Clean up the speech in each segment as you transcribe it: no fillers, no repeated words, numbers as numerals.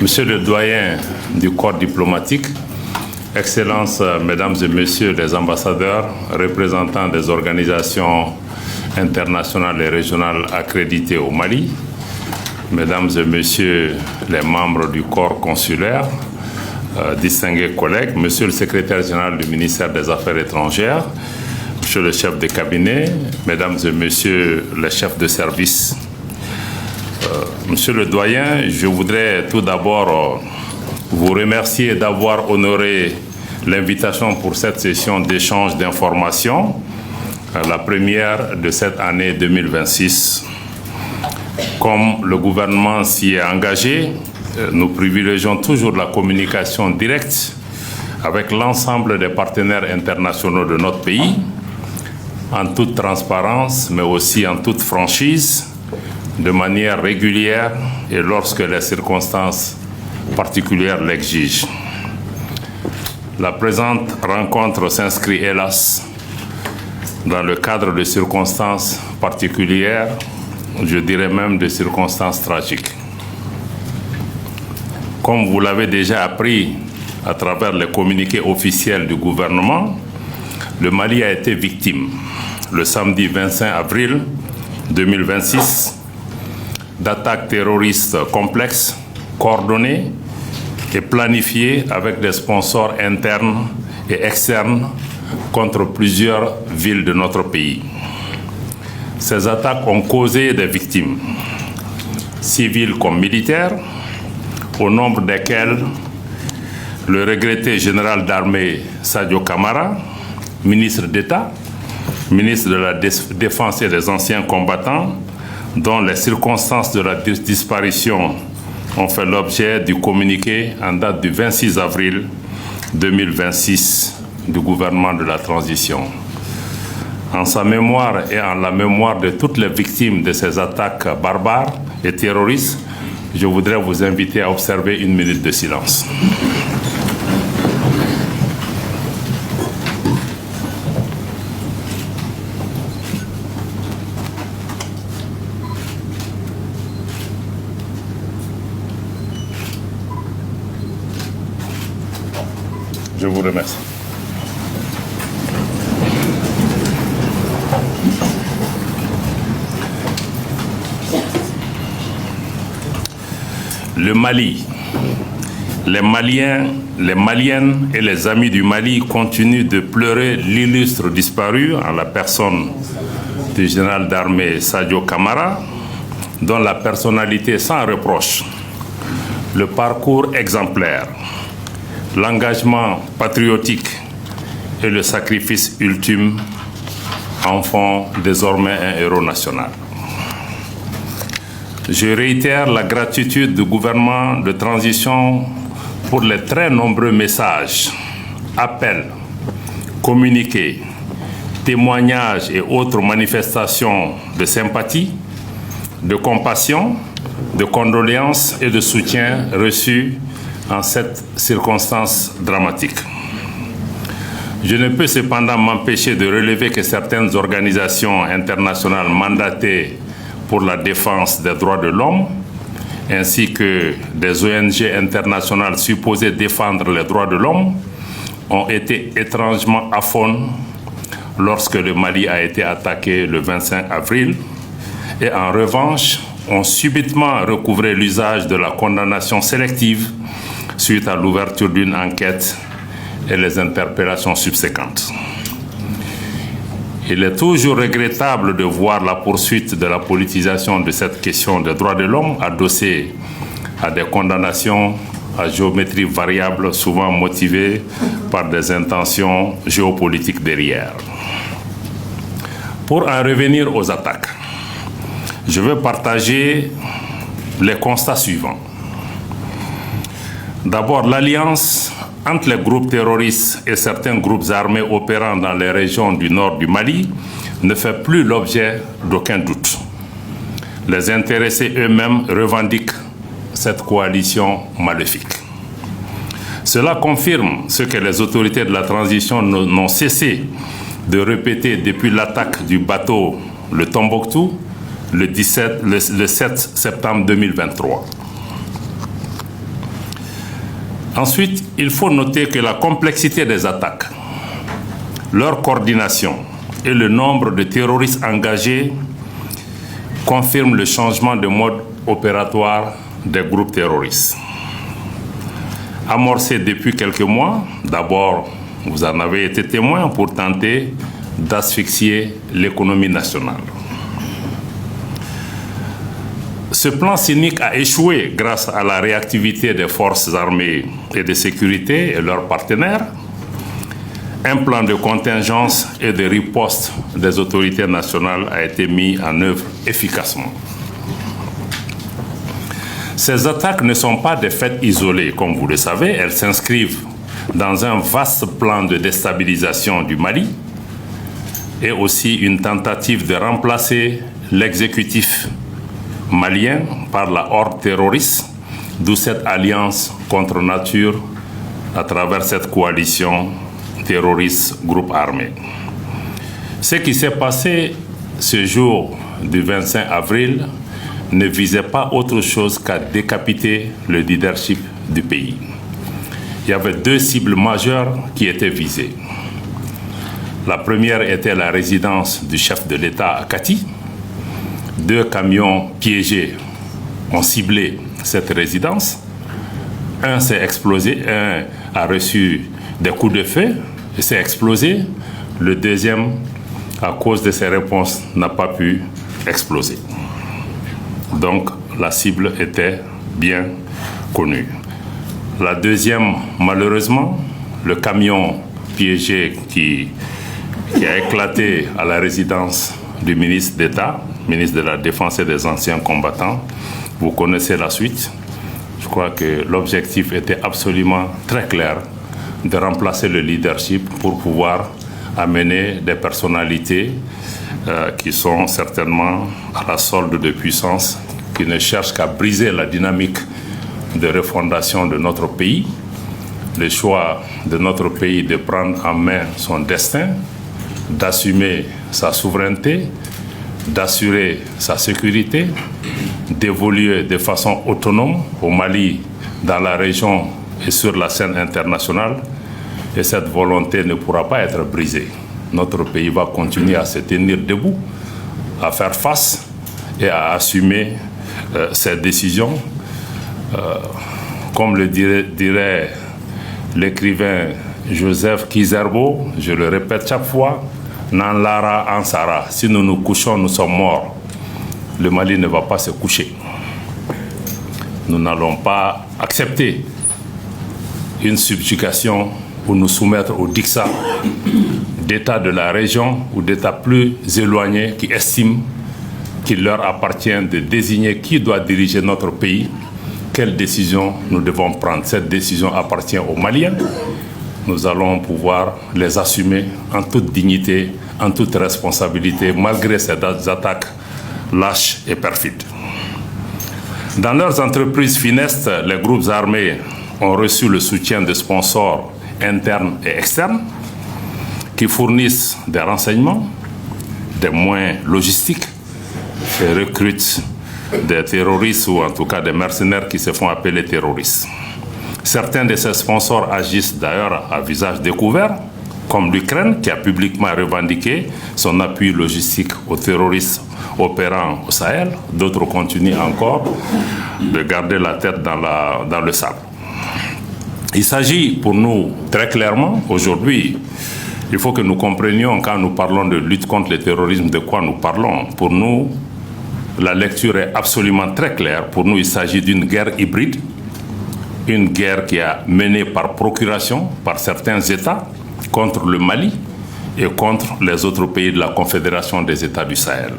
Monsieur le doyen du corps diplomatique, Excellences, Mesdames et Messieurs les ambassadeurs, représentants des organisations internationales et régionales accréditées au Mali, Mesdames et Messieurs les membres du corps consulaire, distingués collègues, Monsieur le secrétaire général du ministère des Affaires étrangères, Monsieur le chef de cabinet, Mesdames et Messieurs les chefs de service. Monsieur le doyen, je voudrais tout d'abord vous remercier d'avoir honoré l'invitation pour cette session d'échange d'informations, la première de cette année 2026. Comme le gouvernement s'y est engagé, nous privilégions toujours la communication directe avec l'ensemble des partenaires internationaux de notre pays, en toute transparence, mais aussi en toute franchise, de manière régulière et lorsque les circonstances particulières l'exigent. La présente rencontre s'inscrit, hélas, dans le cadre de circonstances particulières, je dirais même de circonstances tragiques. Comme vous l'avez déjà appris à travers les communiqués officiels du gouvernement, le Mali a été victime, le samedi 25 avril 2026, d'attaques terroristes complexes, coordonnées et planifiées avec des sponsors internes et externes contre plusieurs villes de notre pays. Ces attaques ont causé des victimes, civiles comme militaires, au nombre desquelles le regretté général d'armée Sadio Camara, ministre d'État, ministre de la Défense et des anciens combattants, dont les circonstances de la disparition ont fait l'objet du communiqué en date du 26 avril 2026 du gouvernement de la transition. En sa mémoire et en la mémoire de toutes les victimes de ces attaques barbares et terroristes, je voudrais vous inviter à observer une minute de silence. Je vous remercie. Le Mali, les Maliens, les Maliennes et les amis du Mali continuent de pleurer l'illustre disparu en la personne du général d'armée Sadio Camara, dont la personnalité sans reproche, le parcours exemplaire, l'engagement patriotique et le sacrifice ultime en font désormais un héros national. Je réitère la gratitude du gouvernement de transition pour les très nombreux messages, appels, communiqués, témoignages et autres manifestations de sympathie, de compassion, de condoléances et de soutien reçus en cette circonstance dramatique. Je ne peux cependant m'empêcher de relever que certaines organisations internationales mandatées pour la défense des droits de l'homme, ainsi que des ONG internationales supposées défendre les droits de l'homme, ont été étrangement aphones lorsque le Mali a été attaqué le 25 avril et en revanche ont subitement recouvré l'usage de la condamnation sélective suite à l'ouverture d'une enquête et les interpellations subséquentes. Il est toujours regrettable de voir la poursuite de la politisation de cette question des droits de l'homme adossée à des condamnations à géométrie variable, souvent motivées par des intentions géopolitiques derrière. Pour en revenir aux attaques, je veux partager les constats suivants. D'abord, l'alliance entre les groupes terroristes et certains groupes armés opérant dans les régions du nord du Mali ne fait plus l'objet d'aucun doute. Les intéressés eux-mêmes revendiquent cette coalition maléfique. Cela confirme ce que les autorités de la transition n'ont cessé de répéter depuis l'attaque du bateau le Tombouctou le 7 septembre 2023. Ensuite, il faut noter que la complexité des attaques, leur coordination et le nombre de terroristes engagés confirment le changement de mode opératoire des groupes terroristes. Amorcé depuis quelques mois, d'abord, vous en avez été témoin pour tenter d'asphyxier l'économie nationale. Ce plan cynique a échoué grâce à la réactivité des forces armées et de sécurité et leurs partenaires. Un plan de contingence et de riposte des autorités nationales a été mis en œuvre efficacement. Ces attaques ne sont pas des faits isolés, comme vous le savez. Elles s'inscrivent dans un vaste plan de déstabilisation du Mali et aussi une tentative de remplacer l'exécutif malien par la horde terroriste, d'où cette alliance contre nature à travers cette coalition terroriste groupe armé. Ce qui s'est passé ce jour du 25 avril ne visait pas autre chose qu'à décapiter le leadership du pays. Il y avait deux cibles majeures qui étaient visées. La première était la résidence du chef de l'État à Kati. Deux camions piégés ont ciblé cette résidence. Un s'est explosé, un a reçu des coups de feu et s'est explosé. Le deuxième, à cause de ses réponses, n'a pas pu exploser. Donc la cible était bien connue. La deuxième, malheureusement, le camion piégé qui a éclaté à la résidence du ministre d'État, ministre de la Défense et des Anciens Combattants. Vous connaissez la suite. Je crois que l'objectif était absolument très clair, de remplacer le leadership pour pouvoir amener des personnalités qui sont certainement à la solde de puissance, qui ne cherchent qu'à briser la dynamique de refondation de notre pays, le choix de notre pays de prendre en main son destin, d'assumer sa souveraineté, d'assurer sa sécurité, d'évoluer de façon autonome au Mali, dans la région et sur la scène internationale. Et cette volonté ne pourra pas être brisée. Notre pays va continuer à se tenir debout, à faire face et à assumer ses décisions. Comme le dirait l'écrivain Joseph Kizerbo, je le répète chaque fois, Nan Lara Ansara, si nous nous couchons, nous sommes morts. Le Mali ne va pas se coucher. Nous n'allons pas accepter une subjugation ou nous soumettre au diktat d'États de la région ou d'États plus éloignés qui estiment qu'il leur appartient de désigner qui doit diriger notre pays, quelles décisions nous devons prendre. Cette décision appartient aux Maliens. Nous allons pouvoir les assumer en toute dignité, en toute responsabilité, malgré ces attaques lâches et perfides. Dans leurs entreprises funestes, les groupes armés ont reçu le soutien de sponsors internes et externes qui fournissent des renseignements, des moyens logistiques et recrutent des terroristes ou en tout cas des mercenaires qui se font appeler terroristes. Certains de ces sponsors agissent d'ailleurs à visage découvert, comme l'Ukraine qui a publiquement revendiqué son appui logistique aux terroristes opérant au Sahel. D'autres continuent encore de garder la tête dans le sable. Il s'agit pour nous très clairement aujourd'hui, il faut que nous comprenions quand nous parlons de lutte contre le terrorisme de quoi nous parlons. Pour nous, la lecture est absolument très claire. Pour nous, il s'agit d'une guerre hybride, une guerre qui est menée par procuration par certains États contre le Mali et contre les autres pays de la Confédération des États du Sahel.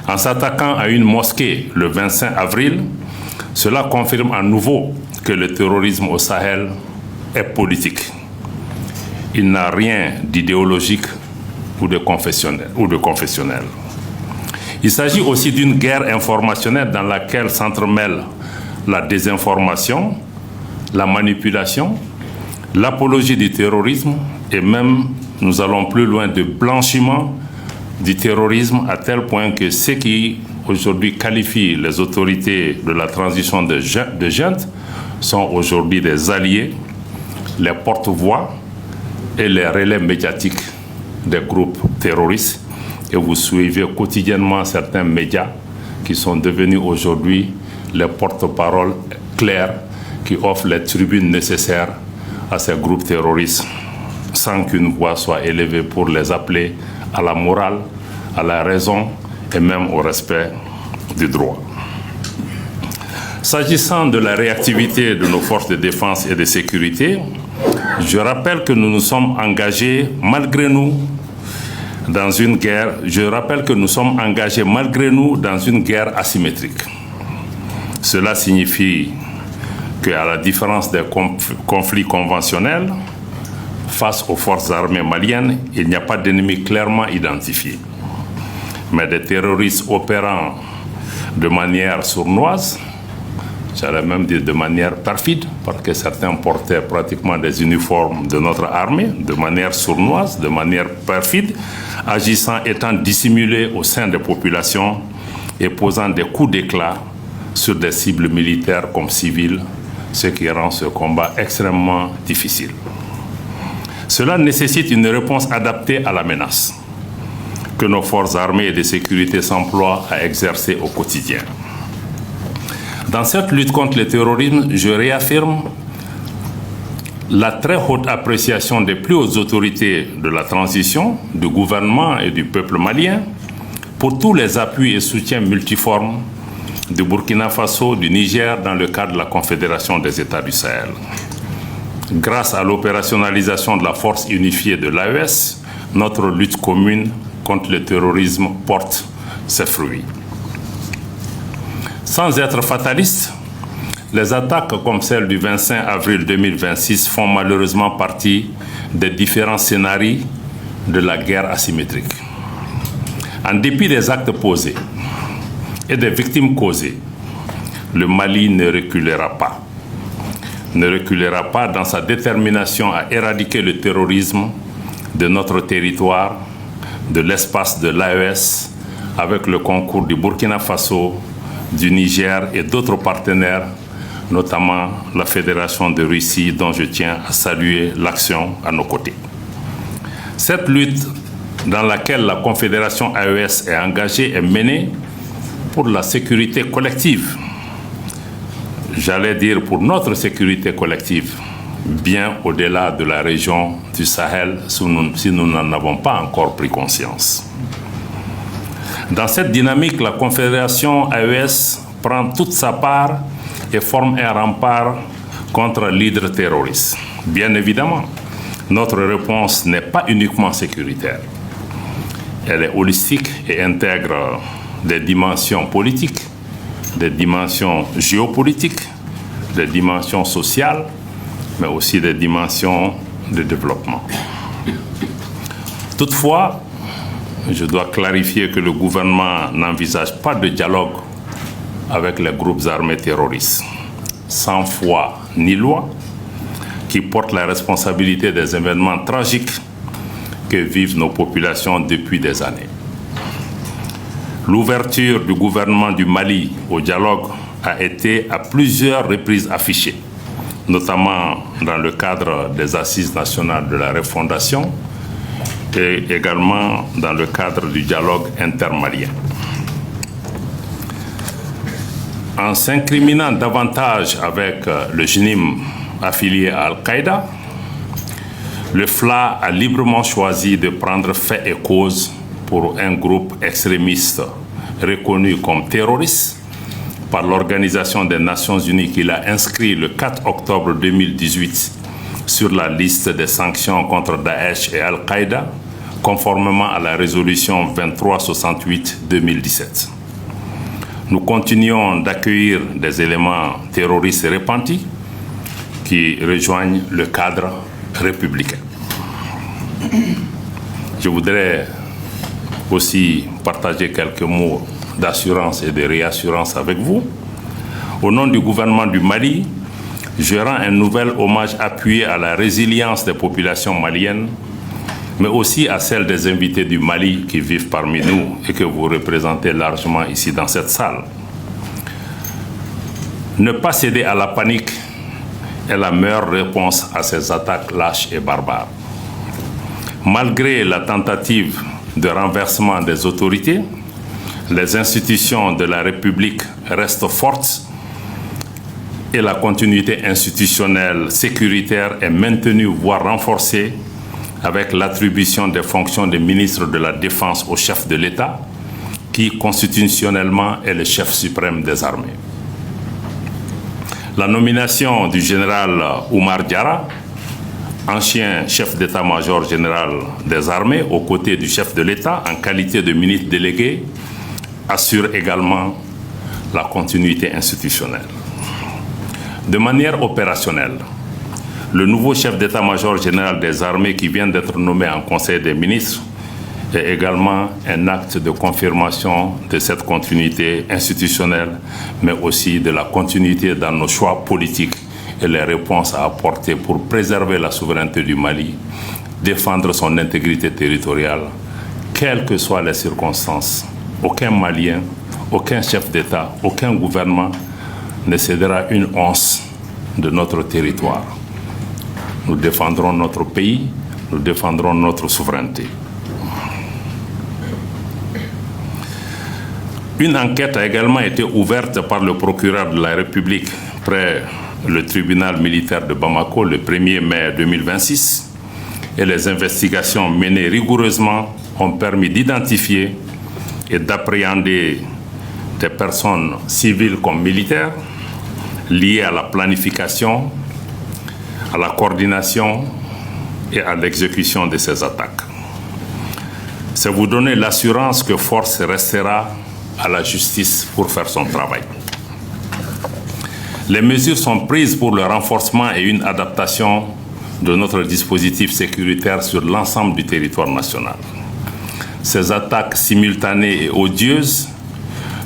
En s'attaquant à une mosquée le 25 avril, cela confirme à nouveau que le terrorisme au Sahel est politique. Il n'a rien d'idéologique ou de confessionnel. Il s'agit aussi d'une guerre informationnelle dans laquelle s'entremêlent la désinformation, la manipulation, l'apologie du terrorisme et même, nous allons plus loin, de blanchiment du terrorisme à tel point que ceux qui aujourd'hui qualifient les autorités de la transition de junte sont aujourd'hui des alliés, les porte-voix et les relais médiatiques des groupes terroristes. Et vous suivez quotidiennement certains médias qui sont devenus aujourd'hui les porte-paroles clairs qui offrent les tribunes nécessaires à ces groupes terroristes sans qu'une voix soit élevée pour les appeler à la morale, à la raison et même au respect du droit. S'agissant de la réactivité de nos forces de défense et de sécurité, je rappelle que nous nous sommes engagés malgré nous dans une guerre. Je rappelle que nous sommes engagés malgré nous dans une guerre asymétrique. Cela signifie qu'à la différence des conflits conventionnels, face aux forces armées maliennes, il n'y a pas d'ennemi clairement identifié. Mais des terroristes opérant de manière sournoise, j'allais même dire de manière perfide, parce que certains portaient pratiquement des uniformes de notre armée, de manière sournoise, de manière perfide, agissant, étant dissimulés au sein des populations et posant des coups d'éclat sur des cibles militaires comme civiles, ce qui rend ce combat extrêmement difficile. Cela nécessite une réponse adaptée à la menace que nos forces armées et de sécurité s'emploient à exercer au quotidien. Dans cette lutte contre le terrorisme, je réaffirme la très haute appréciation des plus hautes autorités de la transition, du gouvernement et du peuple malien pour tous les appuis et soutiens multiformes du Burkina Faso, du Niger dans le cadre de la Confédération des États du Sahel. Grâce à l'opérationnalisation de la force unifiée de l'AES, notre lutte commune contre le terrorisme porte ses fruits. Sans être fataliste, les attaques comme celle du 25 avril 2026 font malheureusement partie des différents scénarios de la guerre asymétrique. En dépit des actes posés et des victimes causées, le Mali ne reculera pas. Ne reculera pas dans sa détermination à éradiquer le terrorisme de notre territoire, de l'espace de l'AES, avec le concours du Burkina Faso, du Niger et d'autres partenaires, notamment la Fédération de Russie, dont je tiens à saluer l'action à nos côtés. Cette lutte dans laquelle la Confédération AES est engagée est menée pour la sécurité collective. J'allais dire pour notre sécurité collective, bien au-delà de la région du Sahel, si nous n'en avons pas encore pris conscience. Dans cette dynamique, la Confédération AES prend toute sa part et forme un rempart contre l'hydre terroriste. Bien évidemment, notre réponse n'est pas uniquement sécuritaire. Elle est holistique et intègre des dimensions politiques, des dimensions géopolitiques, des dimensions sociales, mais aussi des dimensions de développement. Toutefois, je dois clarifier que le gouvernement n'envisage pas de dialogue avec les groupes armés terroristes, sans foi ni loi, qui portent la responsabilité des événements tragiques que vivent nos populations depuis des années. L'ouverture du gouvernement du Mali au dialogue a été à plusieurs reprises affichée, notamment dans le cadre des Assises nationales de la refondation et également dans le cadre du dialogue intermalien. En s'incriminant davantage avec le JNIM affilié à Al-Qaïda, le FLA a librement choisi de prendre fait et cause pour un groupe extrémiste reconnu comme terroriste par l'Organisation des Nations Unies qu'il a inscrit le 4 octobre 2018 sur la liste des sanctions contre Daesh et Al-Qaïda, conformément à la résolution 2368-2017. Nous continuons d'accueillir des éléments terroristes repentis qui rejoignent le cadre républicain. Je voudrais aussi partager quelques mots d'assurance et de réassurance avec vous. Au nom du gouvernement du Mali, je rends un nouvel hommage appuyé à la résilience des populations maliennes, mais aussi à celle des invités du Mali qui vivent parmi nous et que vous représentez largement ici dans cette salle. Ne pas céder à la panique est la meilleure réponse à ces attaques lâches et barbares. Malgré la tentative de renversement des autorités, les institutions de la République restent fortes et la continuité institutionnelle sécuritaire est maintenue, voire renforcée, avec l'attribution des fonctions de ministre de la Défense au chef de l'État, qui constitutionnellement est le chef suprême des armées. La nomination du général Oumar Diarra, ancien chef d'état-major général des armées, aux côtés du chef de l'État, en qualité de ministre délégué, assure également la continuité institutionnelle. De manière opérationnelle, le nouveau chef d'état-major général des armées qui vient d'être nommé en Conseil des ministres est également un acte de confirmation de cette continuité institutionnelle, mais aussi de la continuité dans nos choix politiques et les réponses à apporter pour préserver la souveraineté du Mali, défendre son intégrité territoriale, quelles que soient les circonstances. Aucun Malien, aucun chef d'État, aucun gouvernement ne cédera une once de notre territoire. Nous défendrons notre pays, nous défendrons notre souveraineté. Une enquête a également été ouverte par le procureur de la République près le tribunal militaire de Bamako le 1er mai 2026 et les investigations menées rigoureusement ont permis d'identifier et d'appréhender des personnes civiles comme militaires liées à la planification, à la coordination et à l'exécution de ces attaques. C'est vous donner l'assurance que force restera à la justice pour faire son travail. Les mesures sont prises pour le renforcement et une adaptation de notre dispositif sécuritaire sur l'ensemble du territoire national. Ces attaques simultanées et odieuses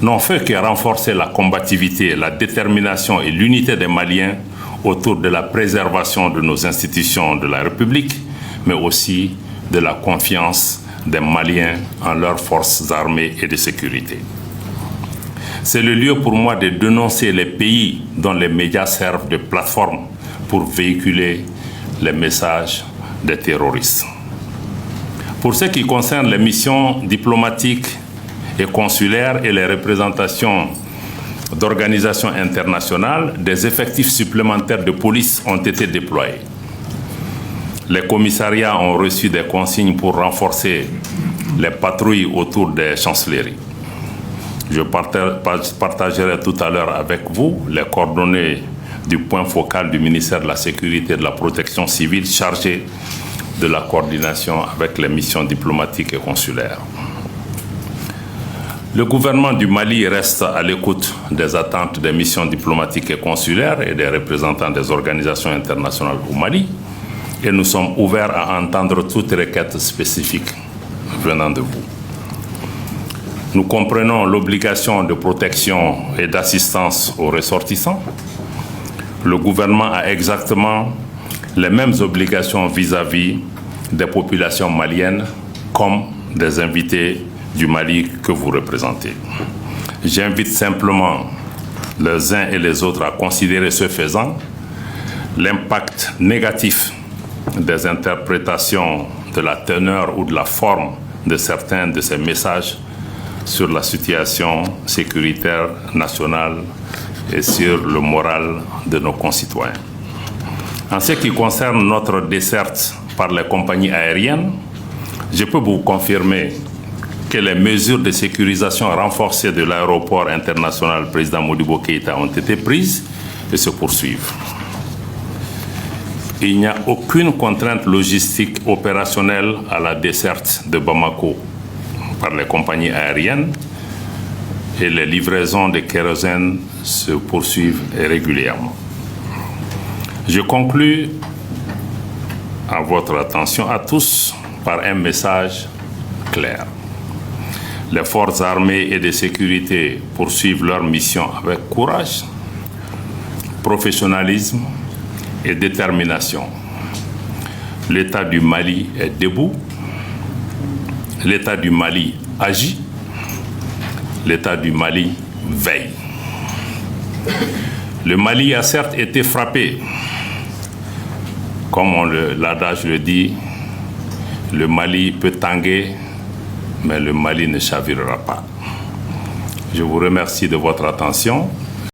n'ont fait que renforcer la combativité, la détermination et l'unité des Maliens autour de la préservation de nos institutions de la République, mais aussi de la confiance des Maliens en leurs forces armées et de sécurité. C'est le lieu pour moi de dénoncer les pays dont les médias servent de plateforme pour véhiculer les messages des terroristes. Pour ce qui concerne les missions diplomatiques et consulaires et les représentations d'organisations internationales, des effectifs supplémentaires de police ont été déployés. Les commissariats ont reçu des consignes pour renforcer les patrouilles autour des chancelleries. Je partagerai tout à l'heure avec vous les coordonnées du point focal du ministère de la Sécurité et de la Protection civile chargé de la coordination avec les missions diplomatiques et consulaires. Le gouvernement du Mali reste à l'écoute des attentes des missions diplomatiques et consulaires et des représentants des organisations internationales au Mali et nous sommes ouverts à entendre toute requête spécifique venant de vous. Nous comprenons l'obligation de protection et d'assistance aux ressortissants. Le gouvernement a exactement les mêmes obligations vis-à-vis des populations maliennes comme des invités du Mali que vous représentez. J'invite simplement les uns et les autres à considérer ce faisant l'impact négatif des interprétations de la teneur ou de la forme de certains de ces messages sur la situation sécuritaire nationale et sur le moral de nos concitoyens. En ce qui concerne notre desserte par les compagnies aériennes, je peux vous confirmer que les mesures de sécurisation renforcées de l'aéroport international président Modibo Keïta ont été prises et se poursuivent. Il n'y a aucune contrainte logistique opérationnelle à la desserte de Bamako par les compagnies aériennes et les livraisons de kérosène se poursuivent régulièrement. Je conclus à votre attention à tous par un message clair. Les forces armées et de sécurité poursuivent leur mission avec courage, professionnalisme et détermination. L'État du Mali est debout. L'État du Mali agit. L'État du Mali veille. Le Mali a certes été frappé Comme l'adage le dit, le Mali peut tanguer, mais le Mali ne chavirera pas. Je vous remercie de votre attention.